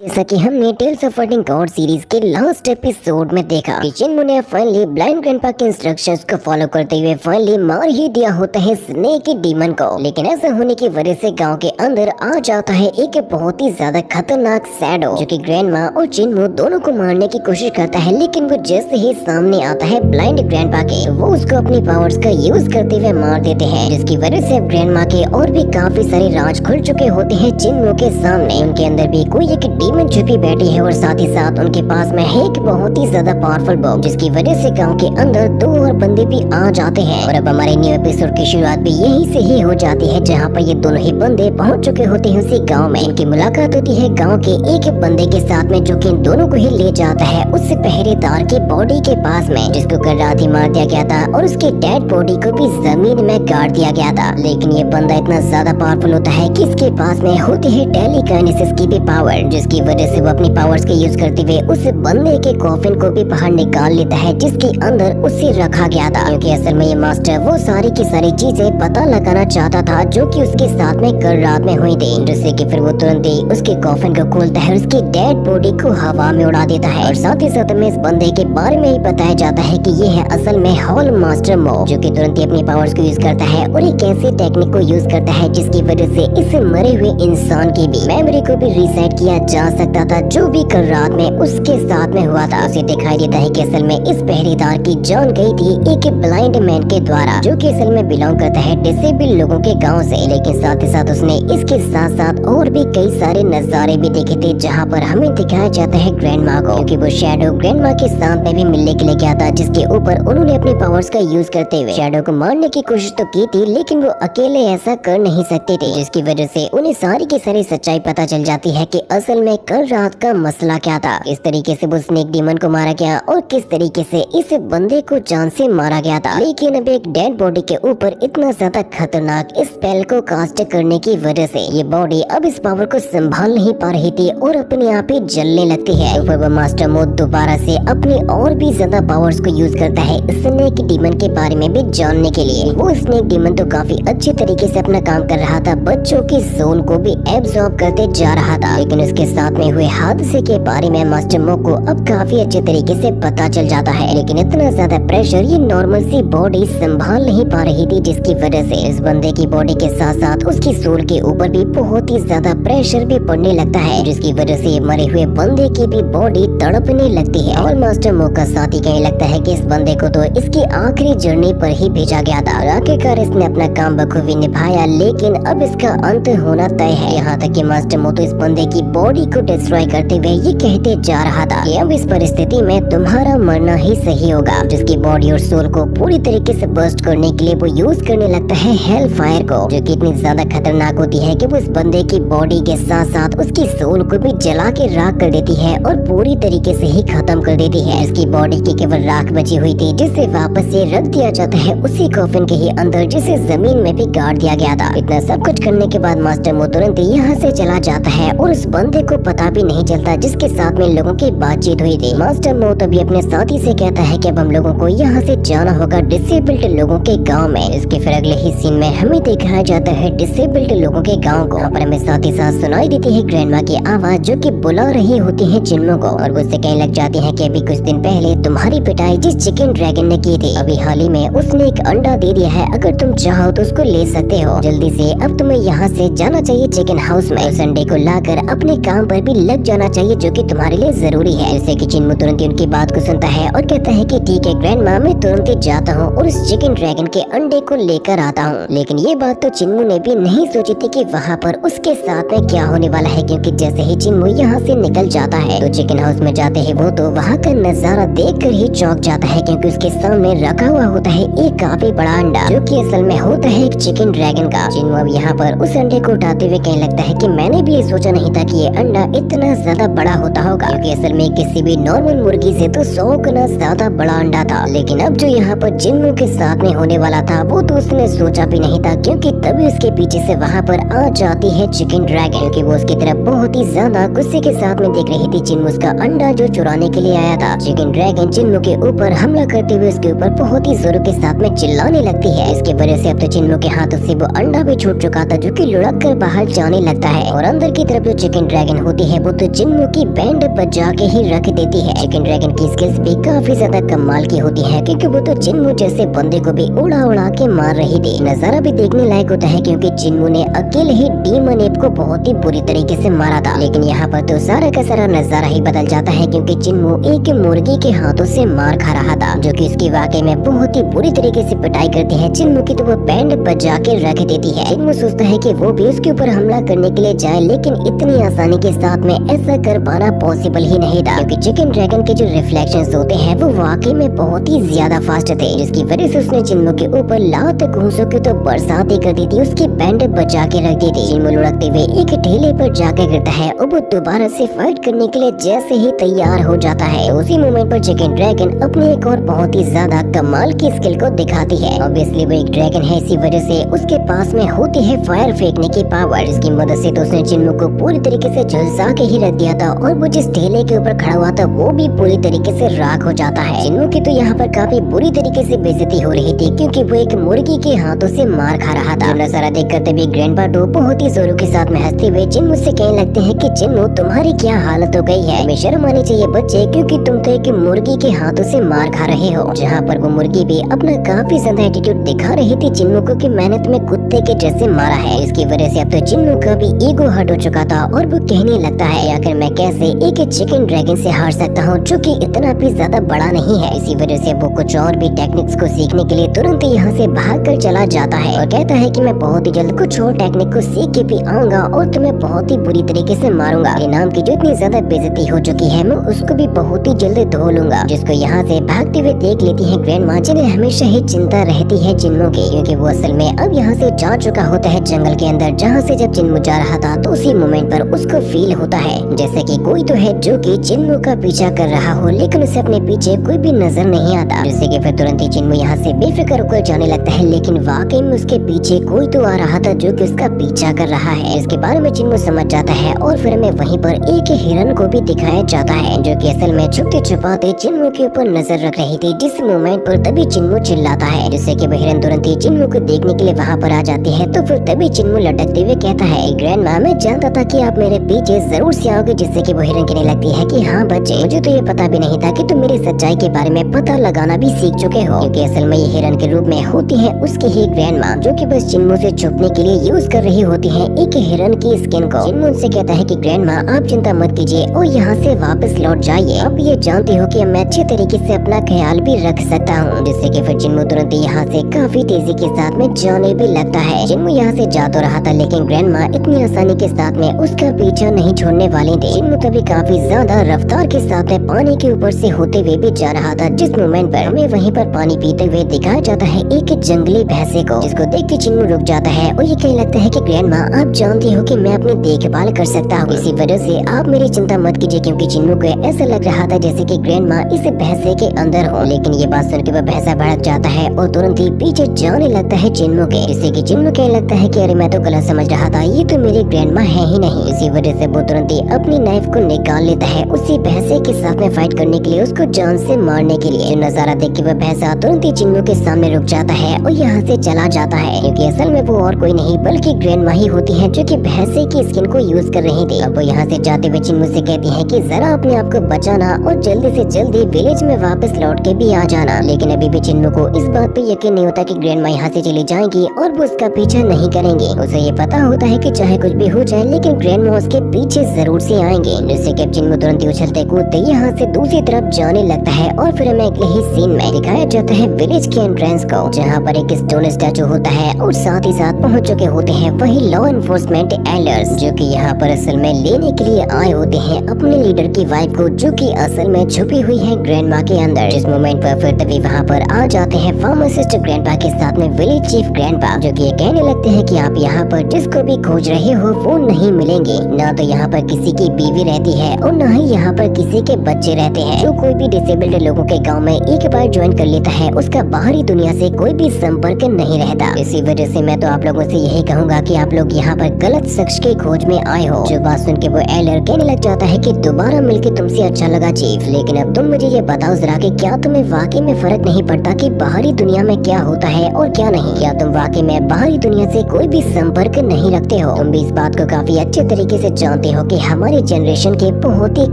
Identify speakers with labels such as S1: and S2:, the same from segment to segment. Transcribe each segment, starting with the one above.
S1: जैसा कि हमने tales of fighting god series के लास्ट एपिसोड में देखा कि चिन्मू ने फाइनली ब्लाइंड ग्रैंडपा के इंस्ट्रक्शंस को फॉलो करते हुए फाइनली मार ही दिया होता है स्नेक डीमन को। लेकिन ऐसा होने की वजह से गांव के अंदर आ जाता है एक बहुत ही ज्यादा खतरनाक शैडो, जो कि ग्रैंडमा और चिन्मू दोनों को मारने की कोशिश करता है। लेकिन वो जैसे ही सामने आता है ब्लाइंड ग्रैंडपा के, वो उसको अपनी पावर्स का यूज करते हुए मार देते हैं, जिसकी वजह से अब ग्रैंडमा के और भी काफी सारे राज खुल चुके होते हैं चिन्मू के सामने। उनके अंदर भी कोई एक डीमन छुपी बैठी है और साथ ही साथ उनके पास में है एक बहुत ही ज्यादा पावरफुल बॉम्ब, जिसकी वजह से गांव के अंदर दो और बंदे भी आ जाते हैं। और अब हमारे न्यू एपिसोड की शुरुआत भी यहीं से ही हो जाती है, जहां पर ये दोनों ही बंदे पहुंच चुके होते हैं उसी गांव में। इनकी मुलाकात होती है गांव के एक बंदे के साथ में, जो कि इन दोनों को ही ले जाता है उस पहरेदार की बॉडी के पास में, जिसको कल रात ही मार दिया गया था और उसके डेड बॉडी को भी जमीन में गाड़ दिया गया था। लेकिन ये बंदा इतना ज्यादा पावरफुल होता है कि इसके पास में होती है टेलीकाइनेसिस की भी पावर, जिसकी वजह से वो अपनी पावर्स के यूज करते हुए उस बंदे के कॉफिन को भी बाहर निकाल लेता है, जिसके अंदर उसे रखा गया था। क्योंकि असल में ये मास्टर वो सारी की सारी चीजें पता लगाना चाहता था जो कि उसके साथ में कल रात में हुई थी, जिससे कि फिर वो तुरंत ही उसके कॉफिन को खोलता है और उसकी डेड बॉडी को हवा में उड़ा देता है। और साथ ही साथ हमें इस बंदे के बारे में ही बताया जाता है कि ये है असल में हॉल मास्टर मो, जो कि तुरंत ही अपनी पावर्स को यूज करता है और एक ऐसी टेक्निक को यूज करता है जिसकी वजह से इस मरे हुए इंसान की भी मेमोरी को भी रीसेट किया जा सकता था, जो भी कल रात में उसके साथ में हुआ था। उसे दिखाई देता है कि असल में इस पहरेदार की जान गई थी एक ब्लाइंड मैन के द्वारा, जो कि असल में बिलोंग करता है डिसेबल लोगों के गांव से। लेकिन साथ ही साथ उसने इसके साथ साथ और भी कई सारे नजारे भी देखे थे, जहां पर हमें दिखाया जाता है ग्रैंडमा को, क्योंकि वो शैडो ग्रैंडमा के साथ में भी मिलने के लिए गया था, जिसके ऊपर उन्होंने अपनी पावर्स का यूज करते हुए शैडो को मारने की कोशिश तो की थी, लेकिन वो अकेले ऐसा कर नहीं सकते थे, जिसकी वजह से उन्हें सारी की सारी सच्चाई पता चल जाती है कि असल में कल रात का मसला क्या था, किस तरीके से वो स्नेक डीमन को मारा गया और किस तरीके से इस बंदे को जान से मारा गया था। लेकिन अब एक डेड बॉडी के ऊपर इतना ज्यादा खतरनाक स्पेल को कास्ट करने की वजह से ये बॉडी अब इस पावर को संभाल नहीं पा रही थी और अपने आप ही जलने लगती है। तो फिर वो मास्टर मोड दोबारा से अपनी और भी ज्यादा पावर्स को यूज करता है स्नेक डीमन के बारे में भी जानने के लिए। वो स्नेक डीमन तो काफी अच्छे तरीके से अपना काम कर रहा था, बच्चों की सोल को भी एब्जॉर्ब करते जा रहा था। लेकिन उसके साथ में हुए हादसे के बारे में मास्टर मो को अब काफी अच्छे तरीके से पता चल जाता है। लेकिन इतना ज्यादा प्रेशर ये नॉर्मल सी बॉडी संभाल नहीं पा रही थी, जिसकी वजह से इस बंदे की बॉडी के साथ साथ उसकी सोल के ऊपर भी बहुत ही ज्यादा प्रेशर भी पड़ने लगता है, जिसकी वजह से मरे हुए बंदे की भी बॉडी तड़पने लगती है। और मास्टर मो का साथ ही कहने लगता है कि इस बंदे को तो इसकी आखिरी जर्नी पर ही भेजा गया था और आखिरकार इसने अपना काम बखूबी निभाया, लेकिन अब इसका अंत होना तय है। यहाँ तक कि मास्टर मो तो इस बंदे की बॉडी को डिस्ट्रॉय करते हुए ये कहते जा रहा था कि अब इस परिस्थिति में तुम्हारा मरना ही सही होगा, जिसकी बॉडी और सोल को पूरी तरीके से बर्स्ट करने के लिए वो यूज करने लगता है हेल फायर को, जो कि इतनी ज्यादा खतरनाक होती है कि वो इस बंदे की बॉडी के साथ साथ उसकी सोल को भी जला के राख कर देती है और पूरी तरीके से ही खत्म कर देती है। इसकी बॉडी की केवल राख बची हुई थी, जिसे वापस से रख दिया जाता है उसी कॉफिन के ही अंदर, जिसे जमीन में भी गाड़ दिया गया था। इतना सब कुछ करने के बाद मास्टर मो तुरंत यहाँ से चला जाता है और उस बंदे को पता भी नहीं चलता जिसके साथ में लोगों की बातचीत हुई थी। मास्टर मो तभी अपने साथी से कहता है कि अब हम लोगों को यहाँ से जाना होगा डिसेबल्ड लोगों के गांव में। इसके फिर अगले ही सीन में हमें दिखाया जाता है डिसेबल्ड लोगों के गांव को। यहाँ पर हमें साथ ही साथ सुनाई देती है ग्रैंडमा की आवाज, जो कि बुला रही होती है चिन्मू को और वो उससे कहने लग जाती है कि अभी कुछ दिन पहले तुम्हारी पिटाई जिस चिकन ड्रैगन ने की थी, अभी हाल ही में उसने एक अंडा दे दिया है, अगर तुम चाहो तो उसको ले सकते हो। जल्दी से अब तुम्हें यहाँ से जाना चाहिए चिकन हाउस में, उस अंडे को लाकर अपने काम पर भी लग जाना चाहिए, जो कि तुम्हारे लिए जरूरी है। जिससे कि चिन्मू तुरंत ही उनकी बात को सुनता है और कहता है कि ठीक है ग्रैंडमा, मैं तुरंत ही जाता हूँ और उस चिकन ड्रैगन के अंडे को लेकर आता हूँ। लेकिन ये बात तो चिन्मू ने भी नहीं सोची थी कि वहाँ पर उसके साथ में क्या होने वाला है, क्योंकि जैसे ही चिन्मू यहाँ से निकल जाता है तो चिकन हाउस में जाते ही वो तो वहाँ का नजारा देखकर ही चौंक जाता है, क्योंकि उसके सामने रखा हुआ होता है एक काफी बड़ा अंडा, जो कि असल में होता है एक चिकन ड्रैगन का। चिन्मू अब यहाँ पर उस अंडे को उठाते हुए कहने लगता है कि मैंने भी ये सोचा नहीं था कि ये अंडा इतना ज्यादा बड़ा होता होगा, क्योंकि असल में किसी भी नॉर्मल मुर्गी से तो 100 गुना ज्यादा बड़ा अंडा था। लेकिन अब जो यहाँ पर चिन्मू के साथ में होने वाला था वो तो उसने सोचा भी नहीं था, क्योंकि तभी उसके पीछे से वहाँ पर आ जाती है चिकन ड्रैगन, क्योंकि वो उसकी तरफ बहुत ही ज्यादा गुस्से के साथ में देख रही थी। चिन्मू उसका अंडा जो चुराने के लिए आया था। चिकन ड्रैगन चिन्मू के ऊपर हमला करते हुए उसके ऊपर बहुत ही जोरों के साथ में चिल्लाने लगती है। इसकी वजह से अब तो चिन्मू के हाथों से वो अंडा भी छूट चुका था, जो कि लुढ़क कर बाहर जाने लगता है और अंदर की तरफ जो चिकन ड्रैगन होती है वो तो जिन्मू की बैंड बजा के ही रख देती है। चिकन ड्रैगन की स्किल्स भी काफी ज्यादा कमाल की होती है क्योंकि वो तो जिन्मू जैसे बंदे को भी उड़ा उड़ा के मार रही थी। नजारा भी देखने लायक होता है क्योंकि जिन्मू ने अकेले ही डीमन एप को बहुत ही बुरी तरीके से मारा था। लेकिन यहाँ पर तो सारा का सारा नजारा ही बदल जाता है क्योंकि जिन्मू एक मुर्गी के हाथों से मार खा रहा था, जो कि उसकी वाकई में बहुत ही बुरी तरीके से पिटाई करती है जिन्मू की, तो वो बैंड बजा के रख देती है। जिन्मू सोचता है कि वो भी उसके ऊपर हमला करने के लिए जाए, लेकिन इतनी आसानी के साथ में ऐसा कर पाना पॉसिबल ही नहीं था क्योंकि चिकन ड्रैगन के जो रिफ्लेक्शंस होते हैं वो वाकई में बहुत ही ज्यादा फास्ट थे, जिसकी वजह से उसने जिन्मू के ऊपर लात घूंसों की तो बरसात ही कर दी थी, उसकी बैंड बजा के रख दी थी। जिन्मू लुढ़कते हुए एक ढेले पर जाकर गिरता है और वो दोबारा से फाइट करने के लिए जैसे ही तैयार हो जाता है, उसी मोमेंट पर चिकन ड्रैगन अपनी एक और बहुत ही ज्यादा कमाल की स्किल को दिखाती है। ऑब्वियसली वो एक ड्रैगन है, इसी वजह से उसके पास में होती है फायर फेंकने की पावर, जिसकी मदद से तो उसने जिन्मू को पूरी तरीके से झुलसा के ही रख दिया था और वो जिस ढेले के ऊपर खड़ा हुआ था वो भी पूरी तरीके से राख हो जाता है। जिन्मू की तो यहाँ पर काफी बुरी तरीके से बेइज्जती हो रही थी क्योंकि वो एक मुर्गी के हाथों से मार खा रहा था। नजारा देख कर तभी ग्रैंडपा डो बहुत ही जोरों के साथ में हंसते हुए जिन्मू से कहने लगते हैं कि जिन्मू तुम्हारी क्या हालत हो गई है, हमें शर्म आनी चाहिए बच्चे, क्योंकि तुम तो एक मुर्गी के हाथों से मार खा रहे हो। जहाँ पर वो मुर्गी भी अपना काफी ज्यादा एटीट्यूड दिखा रही थी जिन्मू को कि मैंने तुम्हें कुत्ते के जैसे मारा है। इसकी वजह से अब तो जिन्मू का भी ईगो हर्ट हो चुका था और वो कहने लगता है आखिर मैं कैसे एक चिकन ड्रैगन से हार सकता हूँ जो कि इतना भी ज्यादा बड़ा नहीं है। इसी वजह से वो कुछ और भी टेक्निक्स को सीखने के लिए तुरंत यहाँ से भाग कर चला जाता है और कहता है कि मैं बहुत ही जल्द कुछ और टेक्निक को सीख के भी आऊंगा और तुम्हें बहुत ही बुरी तरीके से मारूंगा। मेरे नाम की जो इतनी ज्यादा बेइज्जती हो चुकी है मैं उसको भी बहुत ही जल्द धो लूंगा। जिसको यहाँ से भागते हुए देख लेती है ग्रैंड माँ, जिन्हें हमेशा ही चिंता रहती है जिन्मू की, क्योंकि वो असल में अब यहाँ से जा चुका होता है जंगल के अंदर, जहाँ से जब जिन्मू जा रहा था तो उसी मोमेंट पर उसको फील होता है जैसे कि कोई तो है जो कि जिन्मू का पीछा कर रहा हो, लेकिन उसे अपने पीछे कोई भी नजर नहीं आता। जैसे कि फिर तुरंत ही जिन्मू यहाँ से बेफिक्र होकर जाने लगता है, लेकिन वाकई में उसके पीछे कोई तो आ रहा था जो कि उसका पीछा कर रहा है। इसके बारे में जिन्मू समझ जाता है और फिर हमें वहीं पर एक हिरन को भी दिखाया जाता है जो कि असल में छुपते छुपाते जिन्मू के ऊपर नजर रख रही थी। जिस मोमेंट पर तभी जिन्मू चिल्लाता है, जिससे कि वो हिरन तुरंत ही जिन्मू को देखने के लिए वहाँ पर आ जाती है। तो फिर तभी जिन्मू लटकते हुए कहता है ग्रैंड माँ, मैं जानता था कि आप मेरे पीछे जरूर से आओगे। जिससे कि वो हिरन कहने लगती है कि हाँ बच्चे, मुझे तो ये पता भी नहीं था कि तुम मेरी सच्चाई के बारे में पता लगाना भी सीख चुके हो, क्योंकि असल में ये हिरन के रूप में होती है उसकी ही ग्रैंड माँ, जो कि बस जिन्मू से छुपने के लिए यूज कर रही होती है एक हिरन की स्किन को। जिन्मू उनसे कहता है कि ग्रैंड माँ आप चिंता मत कीजिए और यहाँ से वापस लौट जाइए, आप ये जानते हो कि मैं अच्छे तरीके से अपना ख्याल भी रख सकता हूँ। जिससे कि फिर जिन्मू तुरंत यहाँ से काफी तेजी के साथ में जाने भी लगता है। जिन्मू यहाँ से जा तो रहा था लेकिन ग्रैंड माँ इतनी आसानी के साथ में उसका पीछा नहीं छोड़ने वाली थी। जिन्मू तभी काफी ज्यादा रफ्तार के साथ में पानी के ऊपर से होते हुए भी जा रहा था, जिस मोमेंट पर हमें वहीं पर पानी पीते हुए दिखाया जाता है एक जंगली भैंसे को, जिसको देख के जिन्मू रुक जाता है और ये कहने लगता है कि ग्रैंड माँ आप जानती हो कि मैं अपनी देखभाल कर सकता हूँ, इसी वजह से आप मेरी चिंता मत कीजिए। क्योंकि जिन्मू को ऐसा लग रहा था जैसे कि ग्रैंड माँ इस भैंसे के अंदर हो, लेकिन ये बात सुन के वह भैंसा भड़क जाता है और तुरंत ही पीछे जाने लगता है जिन्मू के, जिससे कि जिन्मू कहने लगता है कि अरे मैं तो गलत समझ रहा था, ये तो मेरी ग्रैंड माँ है ही नहीं। इसी वजह से वो तुरंत ही अपनी नाइफ को निकाल लेता है उसी भैंसे के साथ में फाइट करने के लिए, उसको जान से मारने के लिए। नजारा देख के वह भैंसा तुरंत ही जिन्मू के सामने रुक जाता है और यहाँ से चला जाता है, क्योंकि असल में वो और कोई नहीं बल्कि ग्रैंड माँ ही होती है जो कि भैंसे की स्किन को यूज कर रही थी। अब वो यहाँ से जाते हुए जिन्मू से कहती है कि जरा अपने आप को बचाना और जल्दी से जल्दी विलेज में वापस लौट के भी आ जाना। लेकिन अभी भी जिन्मू को इस बात पे यकीन नहीं होता कि ग्रैंड माँ यहाँ से चली जाएंगी और वो उसका पीछा नहीं करेंगे। उसे ये पता होता है कि चाहे कुछ भी हो जाए लेकिन ग्रैंड माँ उसके पीछे जरूर से आएंगे। जिससे कि जिन्मू तुरंत ही उछलते कूदते यहाँ से दूसरी तरफ जाने लगता है और फिर हमें अगले ही सीन में दिखाया जाता है विलेज के एंट्रेंस को, जहाँ पर एक स्टोन स्टैचू होता है और साथ ही साथ पहुँच चुके होते हैं वही लॉ एनफोर्समेंट एल्डर्स, जो कि यहाँ पर असल में लेने के लिए आए होते हैं अपने लीडर की वाइफ को, जो कि असल में छुपी हुई है ग्रैंड माँ के अंदर। जिस मोमेंट पर फिर तभी वहाँ पर आ जाते हैं फार्मासिस्ट ग्रैंडपा के साथ में विलेज चीफ ग्रैंडपा, जो कि ये कहने लगते हैं कि आप यहाँ पर जिसको भी खोज रहे हो वो नहीं मिलेंगे। ना तो यहाँ पर किसी की बीवी रहती है और ना ही यहाँ पर किसी के बच्चे रहते हैं। जो कोई भी डिसेबल्ड लोगों के गाँव में एक बार ज्वाइन कर लेता है उसका बाहरी दुनिया से कोई भी संपर्क नहीं रहता। इसी वजह से मैं तो आप लोगों से यही कहूँगा कि आप लोग यहाँ पर गलत शख्स की खोज में आए हो। जो बात सुन के वो एलर कहने लग जाता है कि दोबारा मिलके तुमसे अच्छा लगा चीफ, लेकिन अब तुम मुझे ये बताओ जरा कि क्या तुम्हें वाकई में फर्क नहीं पड़ता कि बाहरी दुनिया में क्या होता है और क्या नहीं? क्या तुम वाकई में बाहरी दुनिया से कोई भी संपर्क नहीं रखते हो? तुम भी इस बात को काफी अच्छे तरीके से जानते हो कि हमारे जनरेशन के बहुत ही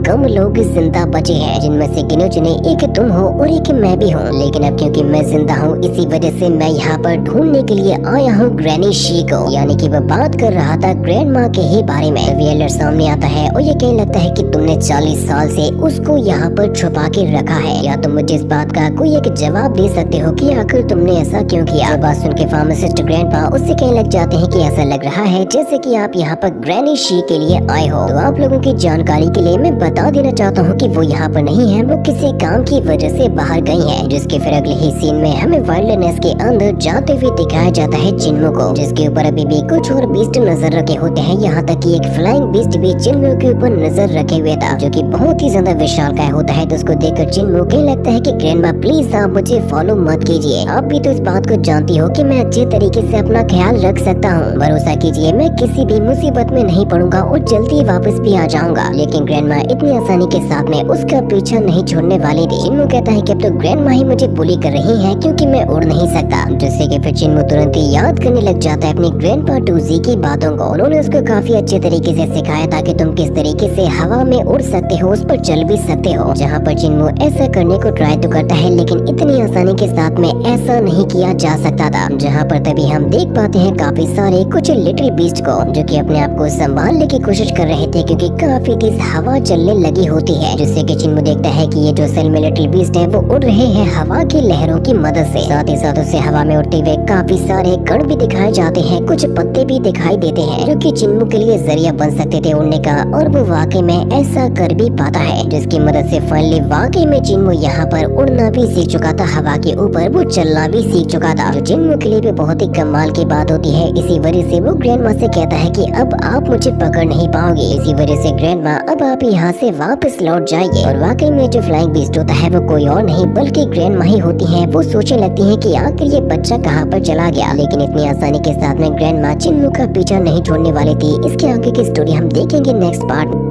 S1: कम लोग जिंदा बचे हैं, जिनमें से गिने चुने एक तुम हो और एक मैं भी हूँ। लेकिन अब क्योंकि मैं जिंदा हूँ, इसी वजह से मैं यहाँ पर ढूंढने के लिए आया हूँ ग्रैनी शी को। यानी कि वह बात कर रहा था ग्रैंड माँ के ही बारे में। रियलर सामने आता है और ये कहने लगता है कि तुमने 40 साल से उसको यहाँ पर छुपा के रखा है। या तुम मुझे इस बात का कोई एक जवाब दे सकते हो कि आखिर तुमने ऐसा क्यों किया। बात सुन के फार्मासिस्ट ग्रैंडपा उससे कहने लग जाते हैं कि ऐसा लग रहा है जैसे कि आप यहाँ पर ग्रैनी शी के लिए आए हो। तो आप लोगों की जानकारी के लिए मैं बता देना चाहता हूँ कि वो यहाँ पर नहीं है, वो किसी काम की वजह से बाहर गई हैं। जिसके फिर अगले ही सीन में हमें वाइल्डनेस के अंदर जाते हुए दिखाया जाता है चिन्मू को, जिसके ऊपर अभी भी कुछ और बीस्ट नजर रखे होते हैं। यहाँ तक कि एक फ्लाइंग बीस्ट भी चिन्मू के ऊपर नजर रखे हुए था, जो कि बहुत ही ज्यादा विशालकाय होता है। तो उसको देखकर चिन्मू कहने लगता है कि ग्रैंडमा प्लीज आप मुझे फॉलो मत कीजिए, आप भी तो इस बात को जानती हो कि मैं अच्छे तरीके से अपना ख्याल रख सकता हूँ। भरोसा कीजिए मैं किसी भी मुसीबत में नहीं पड़ूंगा और जल्दी वापस भी आ जाऊंगा। लेकिन ग्रैंडमा इतनी आसानी के साथ में उसका पीछा नहीं छोड़ने वाली थी। चिन्मू कहता है कि अब तो ग्रैंडमा ही मुझे बुली कर रही है क्योंकि मैं उड़ नहीं सकता। जिससे कि फिर चिन्मू तुरंत ही याद करने लग जाता है अपनी ग्रैंडपा टूजी की बातों को। उन्होंने उसको काफी अच्छे तरीके से सिखाया था कि तुम किस तरीके से हवा में उड़ सकते हो, उस पर चल भी सकते हो। जहाँ पर चिन्मू ऐसा करने को ट्राई तो करता है, लेकिन इतनी आसानी के साथ में ऐसा नहीं किया जा सकता था। जहाँ पर तभी हम देख पाते हैं काफी सारे कुछ लिटिल बीस्ट को, जो कि अपने आप को संभालने की कोशिश कर रहे थे क्योंकि काफी तेज हवा चलने लगी होती है। जिससे कि चिन्मू देखता है कि ये जो सेल में लिटिल बीस्ट है वो उड़ रहे हैं हवा की लहरों की मदद से। साथ ही साथ उसे हवा में उड़ते हुए काफी सारे कण भी दिखाए जाते हैं, कुछ पत्ते भी दिखाई देते हैं, जो कि चिन्मू के लिए जरिया बन सकते थे उड़ने का। और वो वाकई में ऐसा कर भी पाता है, जिसकी मदद से फाइनली वाकई में चिन्मू यहाँ पर उड़ना भी सीख चुका था, हवा के ऊपर वो चलना भी सीख चुका था, जो चिन्मू के लिए भी बहुत ही कमाल की बात होती है। इसी वजह से वो ग्रैंडमा से कहता है कि अब आप मुझे पकड़ नहीं पाओगे। इसी वजह से ग्रैंडमा अब आप यहाँ से वापस लौट जाइए। और वाकई में जो फ्लाइंग बीस्ट होता है वो कोई और नहीं बल्कि ग्रैंडमा ही होती है। वो सोचने लगती है कि आखिर ये बच्चा कहाँ पर चला गया। लेकिन इतनी आसानी के साथ में ग्रैंडमा चिन्मू का पीछा नहीं छोड़ने वाली थी। इसके आगे की स्टोरी हम देखेंगे नेक्स्ट पार्ट।